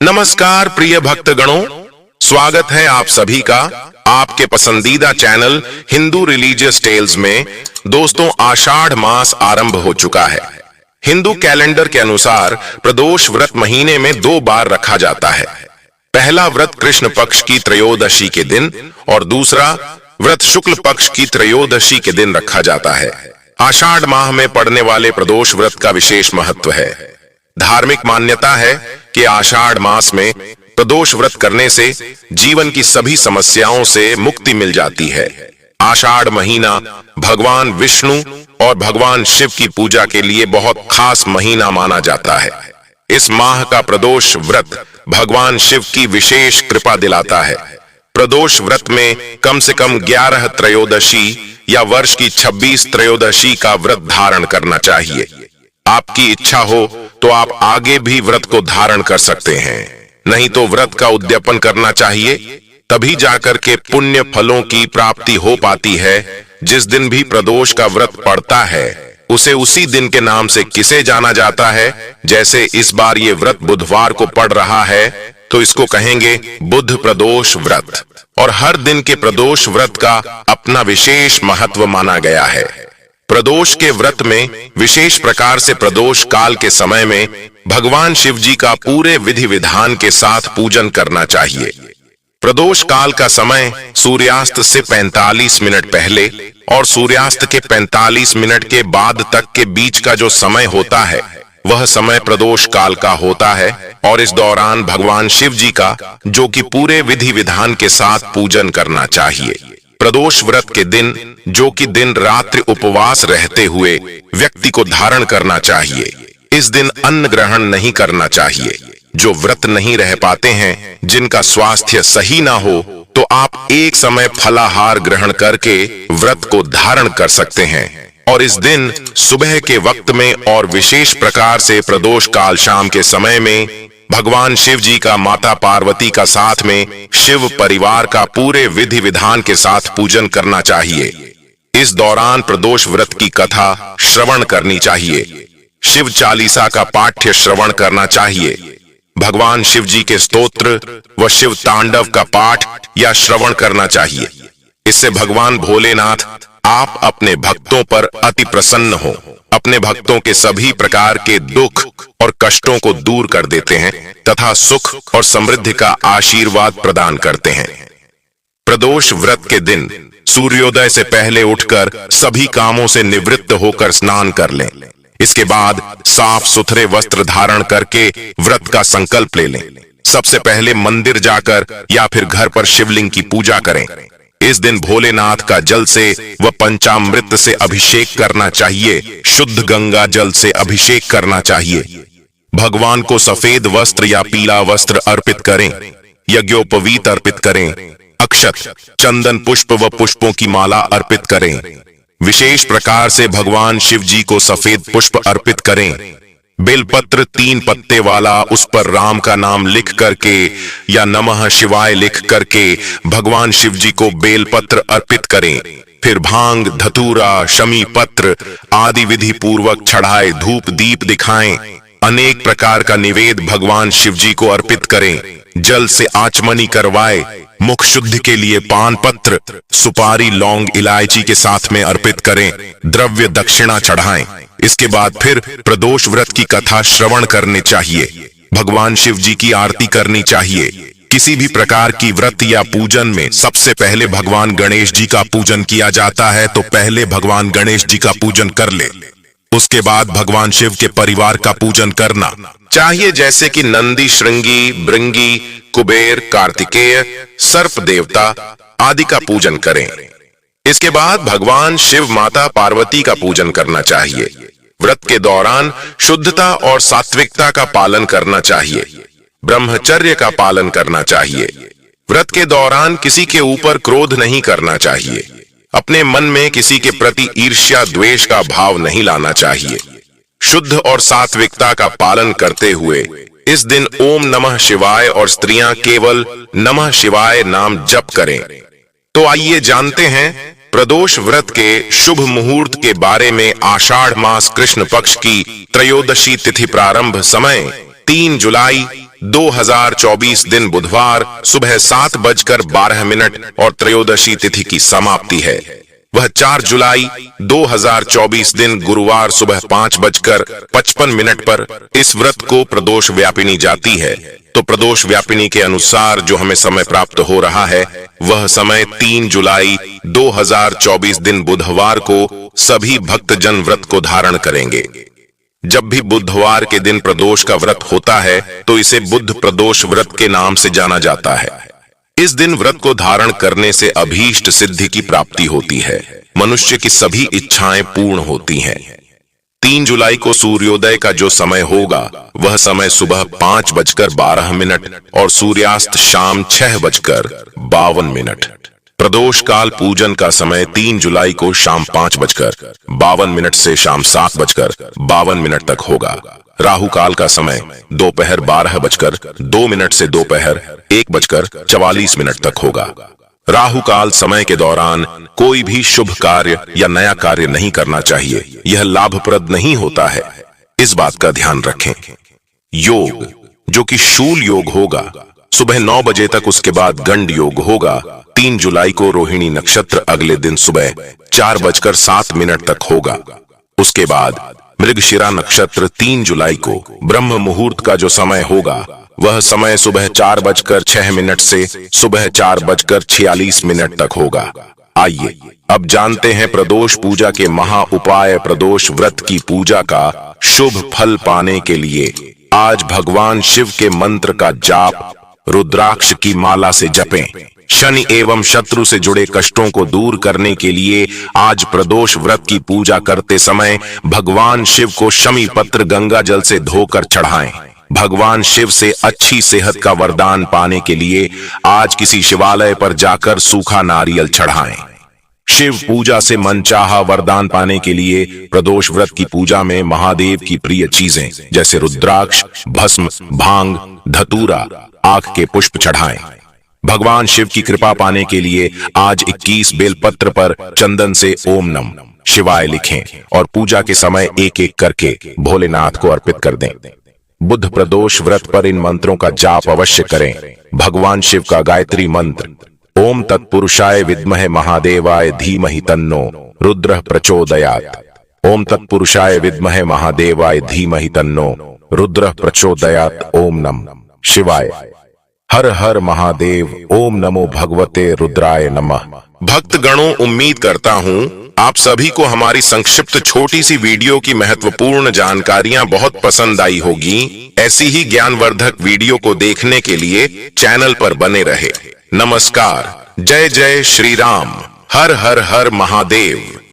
नमस्कार प्रिय भक्तगणों, स्वागत है आप सभी का आपके पसंदीदा चैनल हिंदू रिलीजियस टेल्स में। दोस्तों, आषाढ़ मास आरंभ हो चुका है। हिंदू कैलेंडर के अनुसार प्रदोष व्रत महीने में 2 बार रखा जाता है। पहला व्रत कृष्ण पक्ष की त्रयोदशी के दिन और दूसरा व्रत शुक्ल पक्ष की त्रयोदशी के दिन रखा जाता है। आषाढ़ माह में पड़ने वाले प्रदोष व्रत का विशेष महत्व है। धार्मिक मान्यता है कि आषाढ़ मास में प्रदोष व्रत करने से जीवन की सभी समस्याओं से मुक्ति मिल जाती है। आषाढ़ महीना भगवान विष्णु और भगवान शिव की पूजा के लिए बहुत खास महीना माना जाता है। इस माह का प्रदोष व्रत भगवान शिव की विशेष कृपा दिलाता है। प्रदोष व्रत में कम से कम 11 त्रयोदशी या वर्ष की 26 त्रयोदशी का व्रत धारण करना चाहिए। आपकी इच्छा हो तो आप आगे भी व्रत को धारण कर सकते हैं, नहीं तो व्रत का उद्यापन करना चाहिए। तभी जाकर के पुण्य फलों की प्राप्ति हो पाती है। जिस दिन भी प्रदोष का व्रत पड़ता है उसे उसी दिन के नाम से किसे जाना जाता है। जैसे इस बार ये व्रत बुधवार को पड़ रहा है तो इसको कहेंगे बुध प्रदोष व्रत। और हर दिन के प्रदोष व्रत का अपना विशेष महत्व माना गया है। प्रदोष के व्रत में विशेष प्रकार से प्रदोष काल के समय में भगवान शिव जी का पूरे विधि विधान के साथ पूजन करना चाहिए। प्रदोष काल का समय सूर्यास्त से 45 मिनट पहले और सूर्यास्त के 45 मिनट के बाद तक के बीच का जो समय होता है वह समय प्रदोष काल का होता है। और इस दौरान भगवान शिव जी का जो कि पूरे विधि विधान के साथ पूजन करना चाहिए। प्रदोष व्रत के दिन जो कि दिन रात्रि उपवास रहते हुए व्यक्ति को धारण करना चाहिए। इस दिन अन्न ग्रहण नहीं करना चाहिए। जो व्रत नहीं रह पाते हैं, जिनका स्वास्थ्य सही ना हो, तो आप एक समय फलाहार ग्रहण करके व्रत को धारण कर सकते हैं। और इस दिन सुबह के वक्त में और विशेष प्रकार से प्रदोष काल शाम के समय में भगवान शिव जी का माता पार्वती का साथ में शिव परिवार का पूरे विधि विधान के साथ पूजन करना चाहिए। इस दौरान प्रदोष व्रत की कथा श्रवण करनी चाहिए। शिव चालीसा का पाठ्य श्रवण करना चाहिए। भगवान शिव जी के स्तोत्र व शिव तांडव का पाठ या श्रवण करना चाहिए। इससे भगवान भोलेनाथ आप अपने भक्तों पर अति प्रसन्न हो, अपने भक्तों के सभी प्रकार के दुख और कष्टों को दूर कर देते हैं तथा सुख और समृद्धि का आशीर्वाद प्रदान करते हैं। प्रदोष व्रत के दिन सूर्योदय से पहले उठकर सभी कामों से निवृत्त होकर स्नान कर लें। इसके बाद साफ सुथरे वस्त्र धारण करके व्रत का संकल्प ले लें। सबसे पहले मंदिर जाकर या फिर घर पर शिवलिंग की पूजा करें। इस दिन भोलेनाथ का जल से व पंचामृत से अभिषेक करना चाहिए। शुद्ध गंगा जल से अभिषेक करना चाहिए। भगवान को सफेद वस्त्र या पीला वस्त्र अर्पित करें। यज्ञोपवीत अर्पित करें। अक्षत, चंदन पुष्प व पुष्पों की माला अर्पित करें। विशेष प्रकार से भगवान शिव जी को सफेद पुष्प अर्पित करें। बेलपत्र 3 पत्ते वाला, उस पर राम का नाम लिख करके या नमः शिवाय लिख करके भगवान शिव जी को बेलपत्र अर्पित करें। फिर भांग, धतूरा, शमी पत्र आदि विधि पूर्वक चढ़ाए धूप दीप दिखाएं। अनेक प्रकार का निवेद भगवान शिव जी को अर्पित करें। जल से आचमनी करवाए। मुख शुद्धि के लिए पान पत्र, सुपारी, लौंग, इलायची के साथ में अर्पित करें। द्रव्य दक्षिणा चढ़ाएं। इसके बाद फिर प्रदोष व्रत की कथा श्रवण करनी चाहिए। भगवान शिव जी की आरती करनी चाहिए। किसी भी प्रकार की व्रत या पूजन में सबसे पहले भगवान गणेश जी का पूजन किया जाता है, तो पहले भगवान गणेश जी का पूजन कर ले। उसके बाद भगवान शिव के परिवार का पूजन करना चाहिए, जैसे कि नंदी, श्रृंगी, भृंगी, कुबेर, कार्तिकेय, सर्प देवता आदि का पूजन करें। इसके बाद भगवान शिव माता पार्वती का पूजन करना चाहिए। व्रत के दौरान शुद्धता और सात्विकता का पालन करना चाहिए। ब्रह्मचर्य का पालन करना चाहिए। व्रत के दौरान किसी के ऊपर क्रोध नहीं करना चाहिए। अपने मन में किसी के प्रति ईर्ष्या द्वेष का भाव नहीं लाना चाहिए। शुद्ध और सात्विकता का पालन करते हुए इस दिन ओम नमः शिवाय और स्त्रियां केवल नमः शिवाय नाम जप करें। तो आइए जानते हैं प्रदोष व्रत के शुभ मुहूर्त के बारे में। आषाढ़ मास कृष्ण पक्ष की त्रयोदशी तिथि प्रारंभ समय 3 जुलाई 2024 दिन बुधवार सुबह 7:12 और त्रयोदशी तिथि की समाप्ति है। वह 4 जुलाई 2024 दिन गुरुवार सुबह 5:55 पर इस व्रत को प्रदोष व्यापिनी जाती है। तो प्रदोष व्यापिनी के अनुसार जो हमें समय प्राप्त हो रहा है वह समय 3 जुलाई 2024 दिन बुधवार को सभी भक्तजन व्रत को धारण करेंगे। जब भी बुधवार के दिन प्रदोष का व्रत होता है तो इसे बुध प्रदोष व्रत के नाम से जाना जाता है। इस दिन व्रत को धारण करने से अभीष्ट सिद्धि की प्राप्ति होती है, मनुष्य की सभी इच्छाएं पूर्ण होती हैं। 3 जुलाई को सूर्योदय का जो समय होगा वह समय सुबह 5:12 और सूर्यास्त शाम 6:52। प्रदोष काल पूजन का समय 3 जुलाई को शाम 5:52 से शाम 7:52 तक होगा। राहु काल का समय दोपहर 12:02 से दोपहर 1:44 तक होगा। राहु काल समय के दौरान कोई भी शुभ कार्य या नया कार्य नहीं करना चाहिए, यह लाभप्रद नहीं होता है, इस बात का ध्यान रखें। योग जो कि शूल योग होगा सुबह 9 बजे तक, उसके बाद गंड योग होगा। 3 जुलाई को रोहिणी नक्षत्र अगले दिन सुबह 4:07 तक होगा। उसके बाद मृगशिरा नक्षत्र 3 जुलाई को ब्रह्म मुहूर्त का जो समय होगा वह समय सुबह 4:06 से सुबह 4:46 तक होगा। आइए अब जानते हैं प्रदोष पूजा के महा उपाय। प्रदोष व्रत की पूजा का शुभ फल पाने के लिए आज भगवान शिव के मंत्र का जाप रुद्राक्ष की माला से जपें। शनि एवं शत्रु से जुड़े कष्टों को दूर करने के लिए आज प्रदोष व्रत की पूजा करते समय भगवान शिव को शमी पत्र गंगा जल से धोकर चढ़ाएं। भगवान शिव से अच्छी सेहत का वरदान पाने के लिए आज किसी शिवालय पर जाकर सूखा नारियल चढ़ाएं। शिव पूजा से मनचाहा वरदान पाने के लिए प्रदोष व्रत की पूजा में महादेव की प्रिय चीजें जैसे रुद्राक्ष, भस्म, भांग, धतूरा, आख के पुष्प चढ़ाएं। भगवान शिव की कृपा पाने के लिए आज 21 बेलपत्र पर चंदन से ओम नम शिवाय लिखें और पूजा के समय एक एक करके भोलेनाथ को अर्पित कर दें। बुध प्रदोष व्रत पर इन मंत्रों का जाप अवश्य करें। भगवान शिव का गायत्री मंत्र ओम तत्पुरुषाय विद्महे महादेवाय धीमहि तन्नो रुद्रः प्रचोदयात्। ओम तत्पुरुषाय विद्महे महादेवाय धीमहि तन्नो रुद्रः प्रचोदयात्। ओम नम शिवाय। हर हर महादेव। ओम नमो भगवते रुद्राय नमः। भक्तगणों, उम्मीद करता हूँ आप सभी को हमारी संक्षिप्त छोटी सी वीडियो की महत्वपूर्ण जानकारियां बहुत पसंद आई होगी। ऐसी ही ज्ञानवर्धक वीडियो को देखने के लिए चैनल पर बने रहे। नमस्कार। जय जय श्री राम। हर हर हर महादेव।